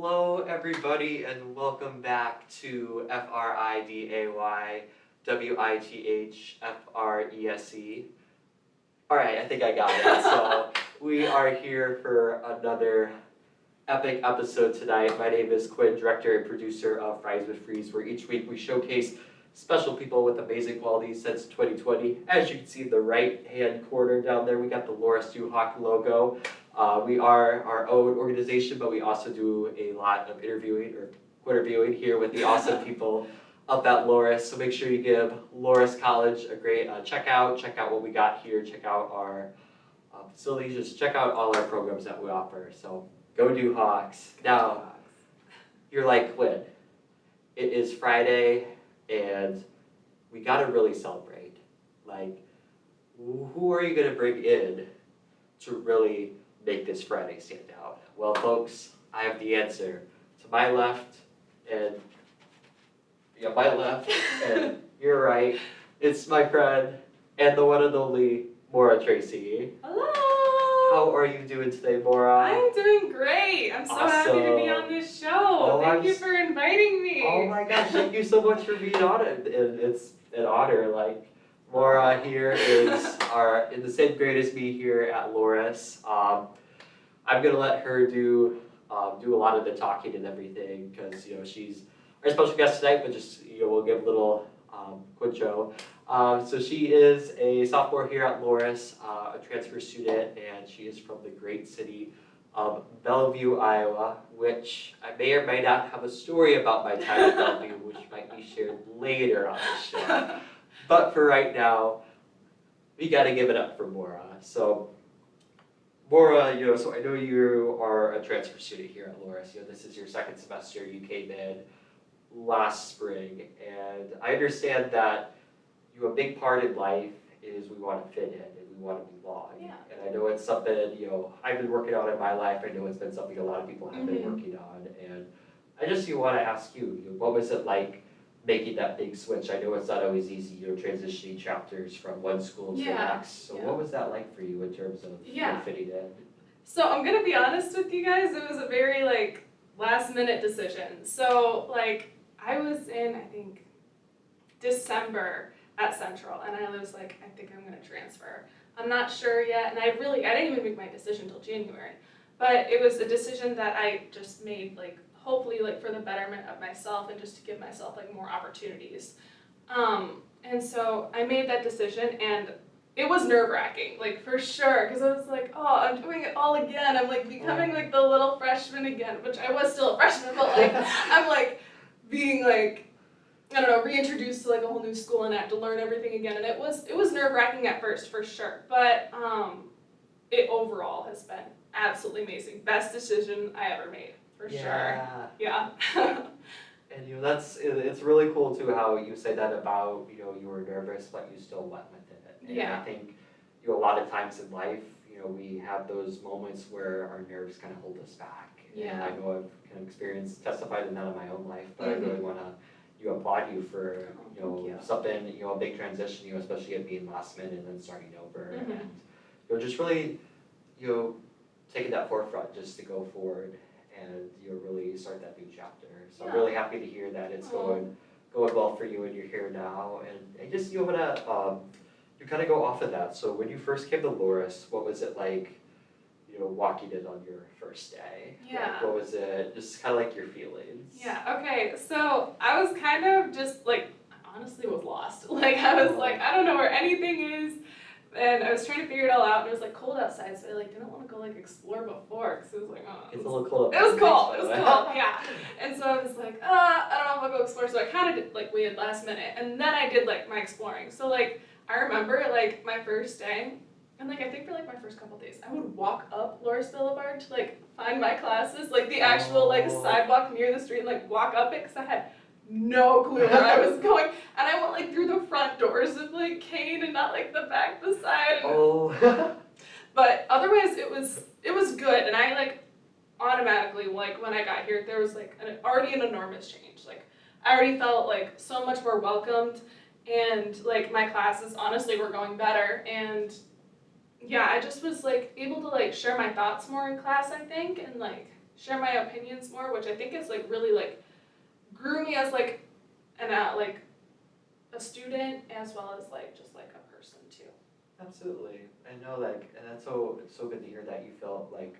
Hello, everybody, and welcome back to FRIDAYWITHFRESE. All right, I think I got it. So we are here for another epic episode tonight. My name is Quinn, director and producer of Fries with Frese, where each week we showcase special people with amazing qualities since 2020. As you can see in the right-hand corner down there, we got the Loras College logo. We are our own organization, but we also do a lot of interviewing here with the awesome people up at Loras. So make sure you give Loras College a great check out what we got here, check out our facilities, just check out all our programs that we offer. So go do Hawks. Now, you're like, Quinn, it is Friday and we gotta really celebrate. Like, who are you gonna bring in to really make this Friday stand out? Well, folks, I have the answer. To my left and your right, it's my friend and the one and only Maura Tracy. Hello! How are you doing today, Maura? I'm doing great. I'm so happy to be on this show. Thank you for inviting me. Oh my gosh, thank you so much for being on it. It's an honor. Like, Maura here is in the same grade as me here at Loras. I'm gonna let her do a lot of the talking and everything because she's our special guest tonight. But just we'll give a little quick show. So she is a sophomore here at Loras, a transfer student, and she is from the great city of Bellevue, Iowa, which I may or may not have a story about my time at Bellevue, which might be shared later on the show. But for right now, we got to give it up for Maura. So, Maura, so I know you are a transfer student here at Loras. This is your second semester. You came in last spring, and I understand that a big part in life is we want to fit in and we want to belong. Yeah. And I know it's something I've been working on in my life. I know it's been something a lot of people have been working on, and I just want to ask you, what was it like making that big switch? I know it's not always easy, transitioning chapters from one school to the next. So what was that like for you in terms of fitting in? So I'm gonna be honest with you guys. It was a very last minute decision. So I was in, I think, December at Central, and I was like, I think I'm gonna transfer. I'm not sure yet, and I didn't even make my decision until January. But it was a decision that I just made, hopefully for the betterment of myself and just to give myself more opportunities. And so I made that decision, and it was nerve-wracking, for sure, because I was like, oh, I'm doing it all again. I'm becoming the little freshman again, which I was still a freshman, but I'm being I don't know, reintroduced to a whole new school, and I had to learn everything again. And it was nerve-wracking at first, for sure, but it overall has been absolutely amazing. Best decision I ever made, for sure. Yeah. And it's really cool too how you say that about you were nervous but you still went with it. And I think a lot of times in life we have those moments where our nerves kind of hold us back. And I know I've kind of testified in that in my own life, but I really want to applaud you for something a big transition, especially it being last minute and then starting over, and just really taking that forefront just to go forward and really start that new chapter. So I'm really happy to hear that it's going well for you and you're here now. And just you kind of go off of that. So when you first came to Loras, what was it like walking in on your first day? What was it, just kind of your feelings? Okay, so I was kind of just I honestly was lost. I was I don't know where anything is, and I was trying to figure it all out, and it was cold outside, so I didn't want to go explore before, because it was oh. It's a little cold. It was cold, yeah. And so I was I don't know if I'll go explore, so I kind of did waited last minute, and then I did my exploring. So I remember my first day, and I think for my first couple days, I would walk up Loras Boulevard to find my classes, the actual sidewalk near the street, and walk up it, because I had no clue where I was going, and I went through the front doors of Kane and not the back, the side. But otherwise it was good, and I automatically when I got here there was already an enormous change. I already felt so much more welcomed, and my classes honestly were going better, and I just was able to share my thoughts more in class, I think, and share my opinions more, which I think is like really like grew me as like like a student as well as like just like a person too. Absolutely. I know, like, and that's so, it's so good to hear that you felt like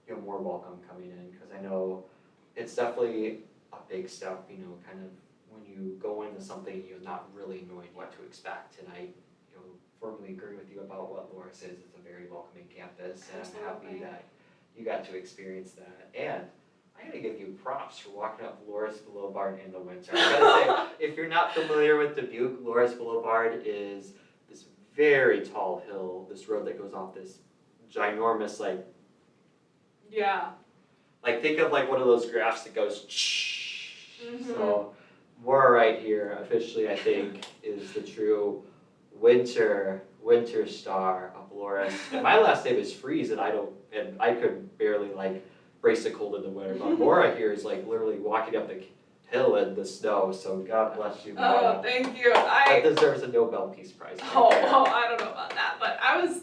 you're more welcome coming in, because I know it's definitely a big step, you know, kind of when you go into something you're not really knowing what to expect. And I, you know, firmly agree with you about what Loras is. It's a very welcoming campus, and I'm happy Absolutely. that you got to experience that. And I gotta give you props for walking up Loras Boulevard in the winter. I gotta say, if you're not familiar with Dubuque, Loras Boulevard is this very tall hill, this road that goes off this ginormous, Yeah. like think of like one of those graphs that goes So Maura right here officially, I think, is the true winter star of Loras. And my last name is Frese, and I could barely like brace the cold in the winter. But Maura here is like literally walking up the hill in the snow. So God bless you, Maura. Oh, thank you. That deserves a Nobel Peace Prize. Oh, I don't know about that, but I was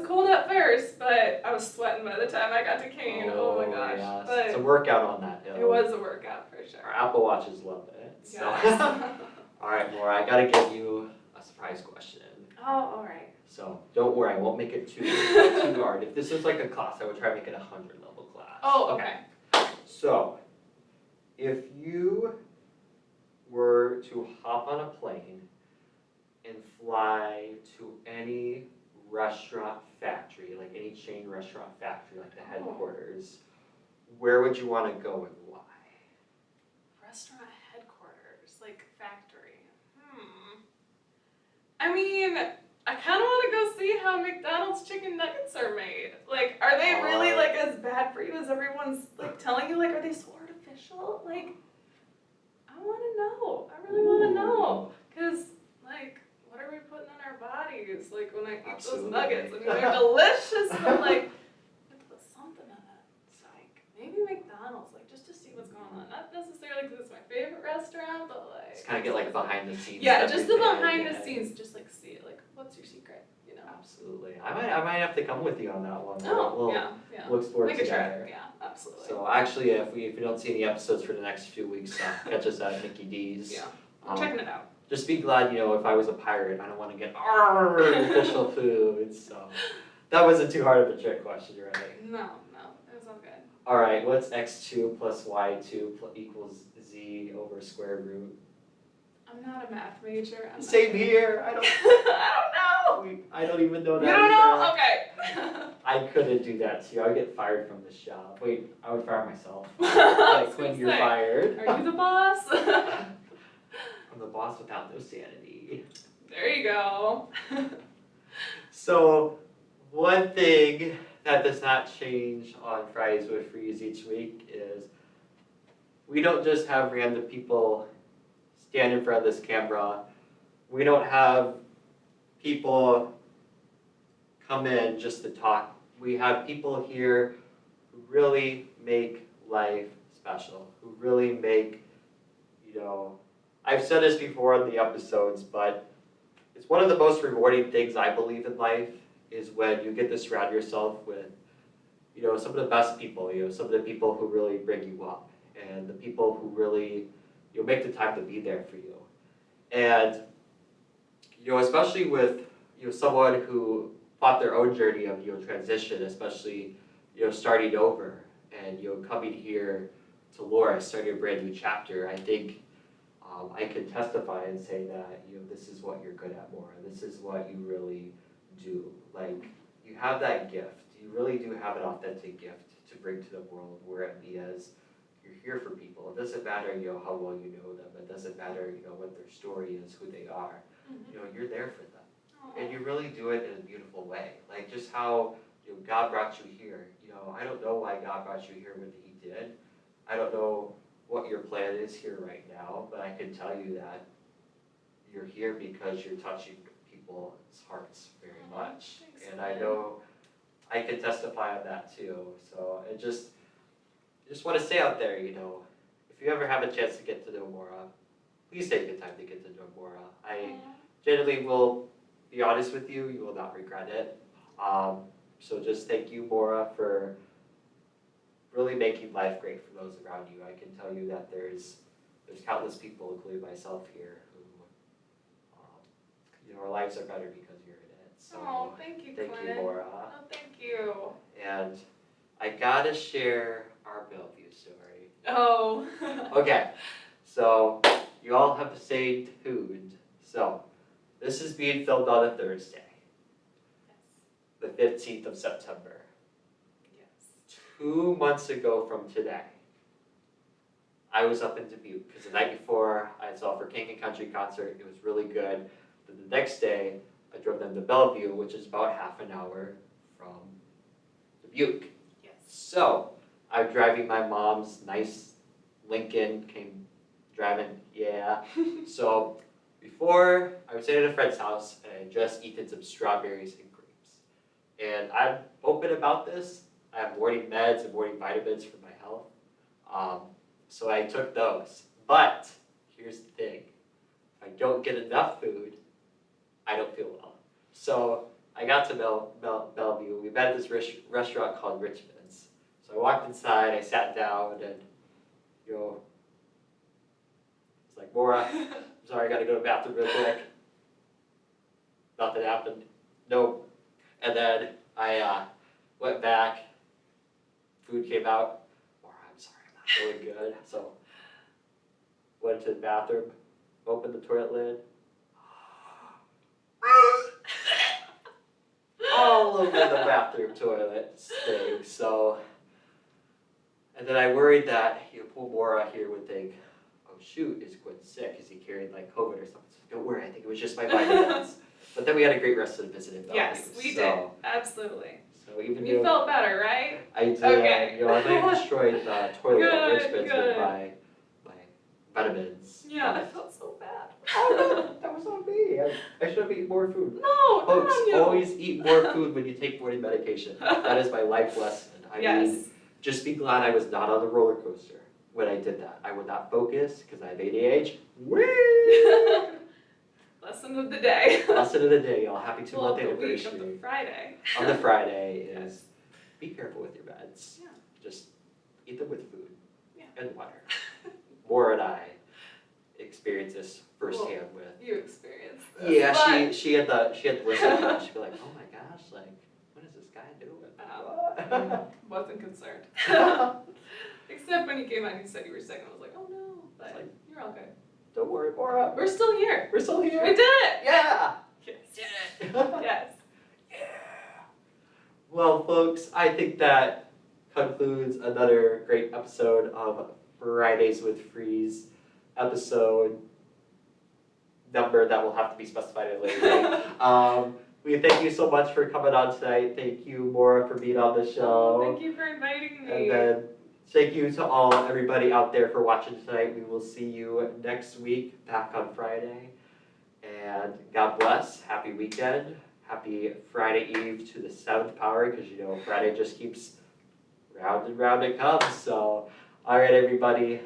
cold at first, but I was sweating by the time I got to Kane. Oh my gosh. Yes. But It's a workout on that hill. it was a workout for sure. Our Apple Watches love it. So. Yes. All right, Maura, I gotta give you a surprise question. Oh, all right. So don't worry, I won't make it too hard. If this was like a class, I would try to make it a 100 level class. Oh, okay. So, if you were to hop on a plane and fly to any restaurant factory, like any chain restaurant factory, like the headquarters, where would you want to go and why? Restaurant headquarters, like factory. I mean, I kind of want to go see how McDonald's chicken nuggets are made. Like, are they really like as bad for you as everyone's like telling you? Like, are they so artificial? Like, I want to know. I really want to know. Cause like, what are we putting in our bodies? Like when I eat those nuggets, I mean, they're delicious, but like, we have to put something in it. It's like maybe McDonald's, like just to see what's going on. Not necessarily because it's my favorite restaurant, but like. Just kind of get like behind the scenes. Yeah, just the behind the scenes, just like see it. Like, what's your secret? You know. Absolutely. I might have to come with you on that one. Oh, We'll yeah. look forward Make to a trip. that. Yeah, absolutely. So actually, if you don't see any episodes for the next few weeks, catch us at Mickey D's. Yeah, I'm checking it out. Just be glad, you know, if I was a pirate, I don't want to get artificial foods. So that wasn't too hard of a trick question, right? No, it was all good. All right, what's x2 plus y2 equals z over square root? I'm not a math major. Same here. I don't know. I don't even know that. You don't know? Okay. I couldn't do that to you. I would get fired from this job. Wait, I would fire myself. Like, Quinn, you're fired. Are you the boss? I'm the boss without no sanity. There you go. So, one thing that does not change on Fridays with Frese each week is we don't just have random people stand in front of this camera. We don't have people come in just to talk. We have people here who really make life special, who really make, you know, I've said this before in the episodes, but it's one of the most rewarding things I believe in life is when you get to surround yourself with, you know, some of the best people, you know, some of the people who really bring you up and the people who really, you know, make the time to be there for you. And, you know, especially with, you know, someone who fought their own journey of, you know, transition, especially, you know, starting over and, you know, coming here to Loras, starting a brand new chapter, I think I can testify and say that, you know, this is what you're good at, Maura. This is what you really do. Like, you have that gift. You really do have an authentic gift to bring to the world, where it be as you're here for people. It doesn't matter, you know, how well you know them. It doesn't matter, you know, what their story is, who they are. You know, you're there for them. And you really do it in a beautiful way. Like just how, you know, God brought you here. You know, I don't know why God brought you here when He did. I don't know what your plan is here right now, but I can tell you that you're here because you're touching people's hearts very much. And I know I can testify on that too. So I just want to say out there, you know, if you ever have a chance to get to know Maura, please take the time to get to know Maura. I generally will be honest with you, you will not regret it. So just thank you, Maura, for really making life great for those around you. I can tell you that there's countless people, including myself here, who, our lives are better because you're in it. So Oh, thank you, thank Quinn. you, Maura. Oh, thank you. And I gotta share our Bellevue story. Oh. Okay, so you all have stayed tuned. So this is being filmed on a Thursday, the 15th of September. Yes. 2 months ago from today, I was up in Dubuque because the night before I saw for King and Country concert. It was really good. Then the next day, I drove them to Bellevue, which is about half an hour from Dubuque. Yes. So I'm driving my mom's nice Lincoln, came driving, yeah. So before I was staying at a friend's house and I had just eaten some strawberries and grapes. And I'm open about this. I have morning meds and morning vitamins for my health. So I took those. But here's the thing. If I don't get enough food, I don't feel well. So I got to Bellevue. We met at this restaurant called Richmond's. So I walked inside, I sat down, and it's like, Maura, I'm sorry, I gotta go to the bathroom real quick. Nothing happened. Nope. And then I went back. Food came out. Maura, I'm sorry, I'm not feeling good. So went to the bathroom, opened the toilet lid. All over the bathroom toilet stink. So, and then I worried that poor Maura here would think, oh shoot, is Quinn sick? Is he carrying like COVID or something? So don't worry, I think it was just my vitamins. But then we had a great rest of the visit in Bellevue. Yes, we did. Absolutely. So even You felt better, right? I did, Okay. I may have destroyed the toilet at Good, Richmond's good. with my vitamins. Yeah, I felt so bad. Oh no, that was on me. I should have eaten more food. No, Folks, not on you. always eat more food when you take morning medication. That is my life lesson. I mean, just be glad I was not on the roller coaster when I did that. I would not focus because I have ADHD. Whee! Lesson of the day. Lesson of the day, y'all. Happy 2 month The week anniversary. of the Friday. On the Friday is be careful with your meds. Yeah. Just eat them with food and water. More and I experienced this firsthand with. You experienced this. Yeah, but... she had the listen to it. She'd be like, oh my gosh, like what is this guy doing? Wasn't concerned. Except when you came out and you said you were sick, I was like, oh no, but like, you're all good. Don't worry, Maura. We're still here. We're still here. We did it. Yeah. Yes. Did it. Yes. Yeah. Well, folks, I think that concludes another great episode of Fridays with Frese. Episode number that will have to be specified at a later date. We thank you so much for coming on tonight. Thank you, Maura, for being on the show. Thank you for inviting me. And then thank you to everybody out there for watching tonight. We will see you next week, back on Friday. And God bless. Happy weekend. Happy Friday Eve to the 7th power, because Friday just keeps round and round it comes. So, all right, everybody.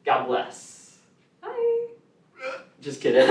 God bless. Bye. Just kidding.